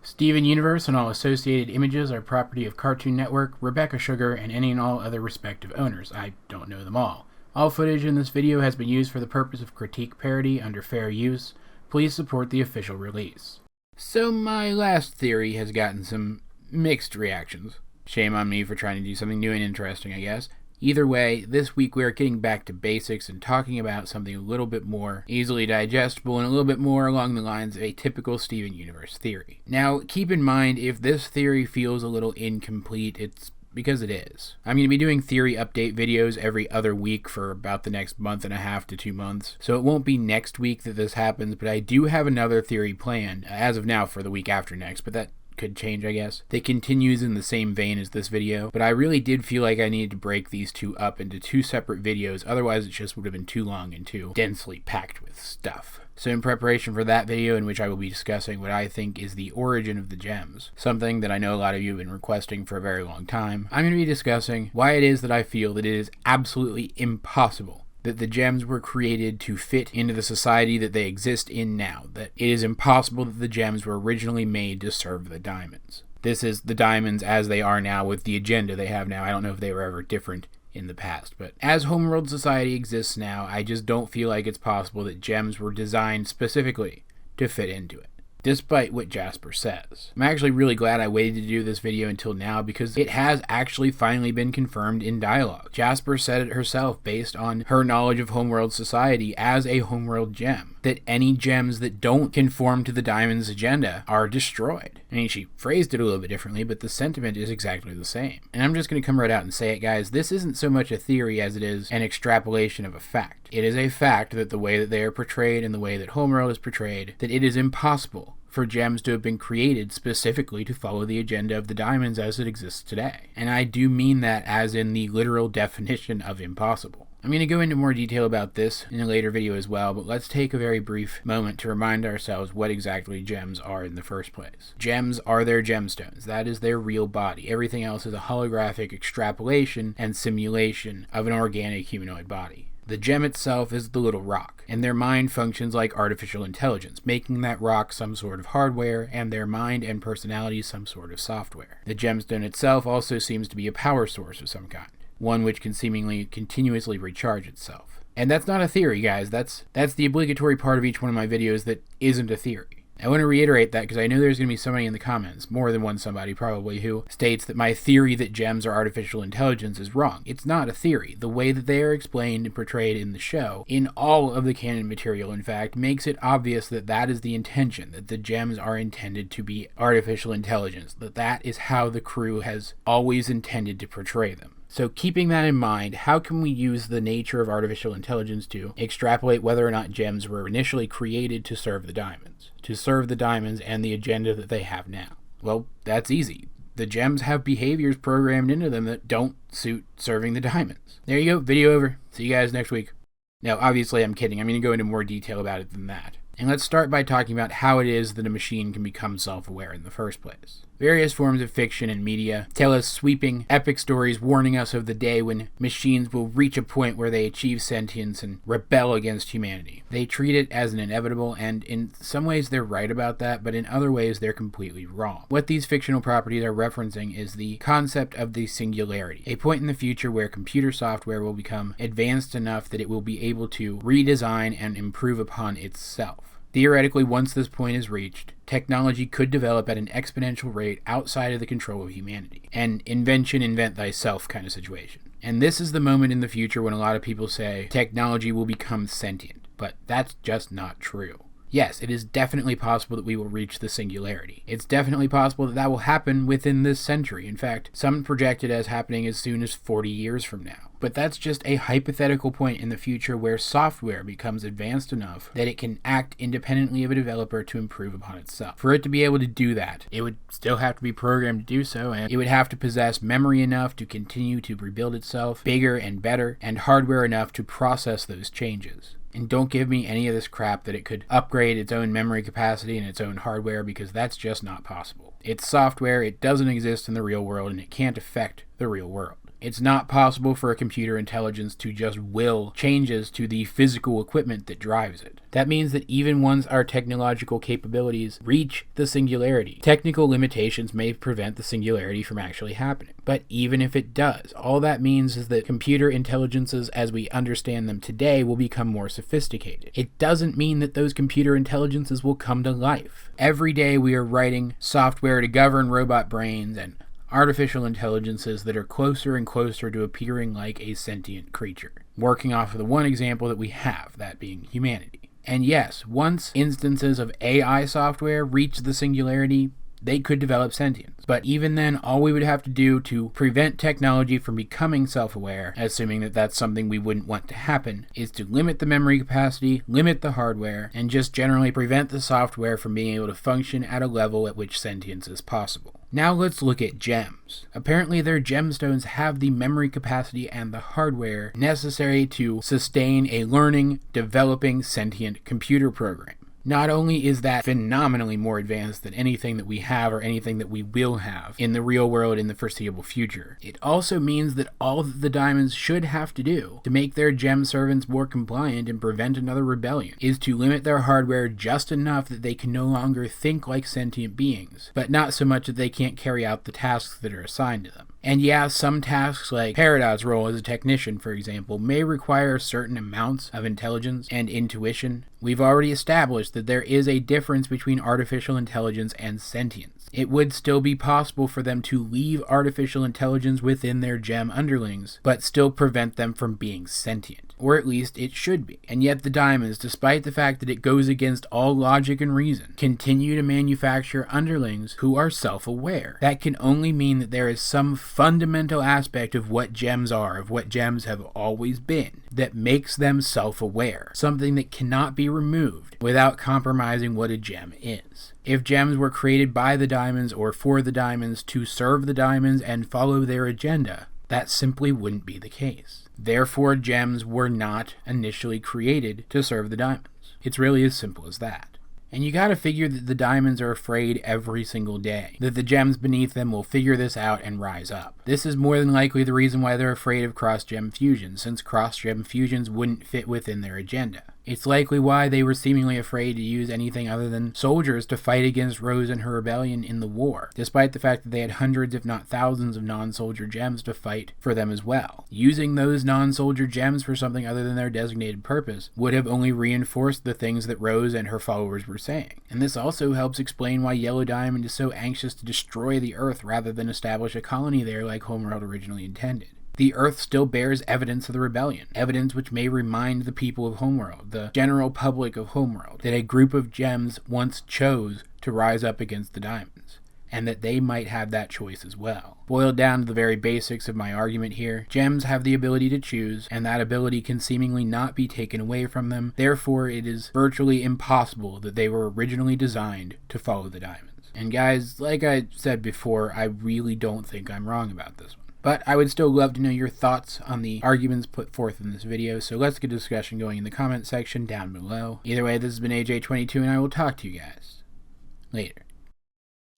Steven Universe and all associated images are property of Cartoon Network, Rebecca Sugar, and any and all other respective owners. I don't know them all. All footage in this video has been used for the purpose of critique parody under fair use. Please support the official release. So my last theory has gotten some mixed reactions. Shame on me for trying to do something new and interesting, I guess. Either way, this week we are getting back to basics and talking about something a little bit more easily digestible and a little bit more along the lines of a typical Steven Universe theory. Now, keep in mind, if this theory feels a little incomplete, it's because it is. I'm going to be doing theory update videos every other week for about the next month and a half to 2 months, so it won't be next week that this happens, but I do have another theory planned, as of now, for the week after next, but that could change, I guess. That continues in the same vein as this video, but I really did feel like I needed to break these two up into two separate videos, otherwise it just would have been too long and too densely packed with stuff. So in preparation for that video, in which I will be discussing what I think is the origin of the gems, something that I know a lot of you have been requesting for a very long time, I'm going to be discussing why it is that I feel that it is absolutely impossible that the gems were created to fit into the society that they exist in now, that it is impossible that the gems were originally made to serve the diamonds. This is the diamonds as they are now with the agenda they have now. I don't know if they were ever different in the past, but as Homeworld Society exists now, I just don't feel like it's possible that gems were designed specifically to fit into it, despite what Jasper says. I'm actually really glad I waited to do this video until now because it has actually finally been confirmed in dialogue. Jasper said it herself based on her knowledge of Homeworld Society as a Homeworld gem, that any gems that don't conform to the Diamond's agenda are destroyed. I mean, she phrased it a little bit differently, but the sentiment is exactly the same. And I'm just going to come right out and say it, guys. This isn't so much a theory as it is an extrapolation of a fact. It is a fact that the way that they are portrayed and the way that Homeworld is portrayed, that it is impossible for gems to have been created specifically to follow the agenda of the diamonds as it exists today. And I do mean that as in the literal definition of impossible. I'm going to go into more detail about this in a later video as well, but let's take a very brief moment to remind ourselves what exactly gems are in the first place. Gems are their gemstones. That is their real body. Everything else is a holographic extrapolation and simulation of an organic humanoid body. The gem itself is the little rock, and their mind functions like artificial intelligence, making that rock some sort of hardware, and their mind and personality some sort of software. The gemstone itself also seems to be a power source of some kind, one which can seemingly continuously recharge itself. And that's not a theory, guys. That's the obligatory part of each one of my videos that isn't a theory. I want to reiterate that because I know there's going to be somebody in the comments, more than one somebody probably, who states that my theory that gems are artificial intelligence is wrong. It's not a theory. The way that they are explained and portrayed in the show, in all of the canon material in fact, makes it obvious that that is the intention, that the gems are intended to be artificial intelligence, that is how the crew has always intended to portray them. So keeping that in mind, how can we use the nature of artificial intelligence to extrapolate whether or not gems were initially created to serve the diamonds? To serve the diamonds and the agenda that they have now? Well, that's easy. The gems have behaviors programmed into them that don't suit serving the diamonds. There you go, video over. See you guys next week. Now, obviously I'm kidding. I'm going to go into more detail about it than that. And let's start by talking about how it is that a machine can become self-aware in the first place. Various forms of fiction and media tell us sweeping, epic stories warning us of the day when machines will reach a point where they achieve sentience and rebel against humanity. They treat it as an inevitable, and in some ways they're right about that, but in other ways they're completely wrong. What these fictional properties are referencing is the concept of the singularity, a point in the future where computer software will become advanced enough that it will be able to redesign and improve upon itself. Theoretically, once this point is reached, technology could develop at an exponential rate outside of the control of humanity. An invention, invent thyself kind of situation. And this is the moment in the future when a lot of people say technology will become sentient, but that's just not true. Yes, it is definitely possible that we will reach the singularity. It's definitely possible that that will happen within this century. In fact, some project it as happening as soon as 40 years from now. But that's just a hypothetical point in the future where software becomes advanced enough that it can act independently of a developer to improve upon itself. For it to be able to do that, it would still have to be programmed to do so, and it would have to possess memory enough to continue to rebuild itself, bigger and better, and hardware enough to process those changes. And don't give me any of this crap that it could upgrade its own memory capacity and its own hardware, because that's just not possible. It's software, it doesn't exist in the real world, and it can't affect the real world. It's not possible for a computer intelligence to just will changes to the physical equipment that drives it. That means that even once our technological capabilities reach the singularity, technical limitations may prevent the singularity from actually happening. But even if it does, all that means is that computer intelligences as we understand them today will become more sophisticated. It doesn't mean that those computer intelligences will come to life. Every day we are writing software to govern robot brains and artificial intelligences that are closer and closer to appearing like a sentient creature, working off of the one example that we have, that being humanity. And yes, once instances of AI software reach the singularity, they could develop sentience. But even then, all we would have to do to prevent technology from becoming self-aware, assuming that that's something we wouldn't want to happen, is to limit the memory capacity, limit the hardware, and just generally prevent the software from being able to function at a level at which sentience is possible. Now let's look at gems. Apparently their gemstones have the memory capacity and the hardware necessary to sustain a learning, developing, sentient computer program. Not only is that phenomenally more advanced than anything that we have or anything that we will have in the real world in the foreseeable future, it also means that all that the diamonds should have to do to make their gem servants more compliant and prevent another rebellion is to limit their hardware just enough that they can no longer think like sentient beings, but not so much that they can't carry out the tasks that are assigned to them. And yeah, some tasks like Peridot's role as a technician, for example, may require certain amounts of intelligence and intuition. We've already established that there is a difference between artificial intelligence and sentience. It would still be possible for them to leave artificial intelligence within their gem underlings, but still prevent them from being sentient. Or at least it should be. And yet the diamonds, despite the fact that it goes against all logic and reason, continue to manufacture underlings who are self-aware. That can only mean that there is some fundamental aspect of what gems are, of what gems have always been, that makes them self-aware. Something that cannot be removed without compromising what a gem is. If gems were created by the diamonds or for the diamonds to serve the diamonds and follow their agenda, that simply wouldn't be the case. Therefore, gems were not initially created to serve the diamonds. It's really as simple as that. And you gotta figure that the diamonds are afraid every single day, that the gems beneath them will figure this out and rise up. This is more than likely the reason why they're afraid of cross-gem fusions, since cross-gem fusions wouldn't fit within their agenda. It's likely why they were seemingly afraid to use anything other than soldiers to fight against Rose and her rebellion in the war, despite the fact that they had hundreds if not thousands of non-soldier gems to fight for them as well. Using those non-soldier gems for something other than their designated purpose would have only reinforced the things that Rose and her followers were saying. And this also helps explain why Yellow Diamond is so anxious to destroy the Earth rather than establish a colony there like Homeworld originally intended. The Earth still bears evidence of the rebellion, evidence which may remind the people of Homeworld, the general public of Homeworld, that a group of gems once chose to rise up against the diamonds, and that they might have that choice as well. Boiled down to the very basics of my argument here, gems have the ability to choose, and that ability can seemingly not be taken away from them. Therefore, it is virtually impossible that they were originally designed to follow the diamonds. And guys, like I said before, I really don't think I'm wrong about this one. But I would still love to know your thoughts on the arguments put forth in this video, so let's get a discussion going in the comment section down below. Either way, this has been AJ22, and I will talk to you guys later.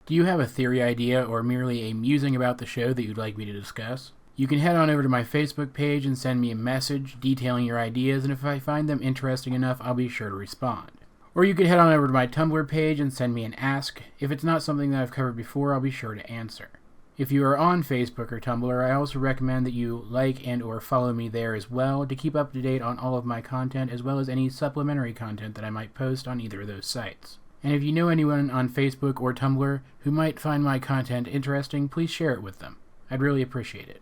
Do you have a theory idea or merely a musing about the show that you'd like me to discuss? You can head on over to my Facebook page and send me a message detailing your ideas, and if I find them interesting enough, I'll be sure to respond. Or you could head on over to my Tumblr page and send me an ask. If it's not something that I've covered before, I'll be sure to answer. If you are on Facebook or Tumblr, I also recommend that you like and or follow me there as well to keep up to date on all of my content as well as any supplementary content that I might post on either of those sites. And if you know anyone on Facebook or Tumblr who might find my content interesting, please share it with them. I'd really appreciate it.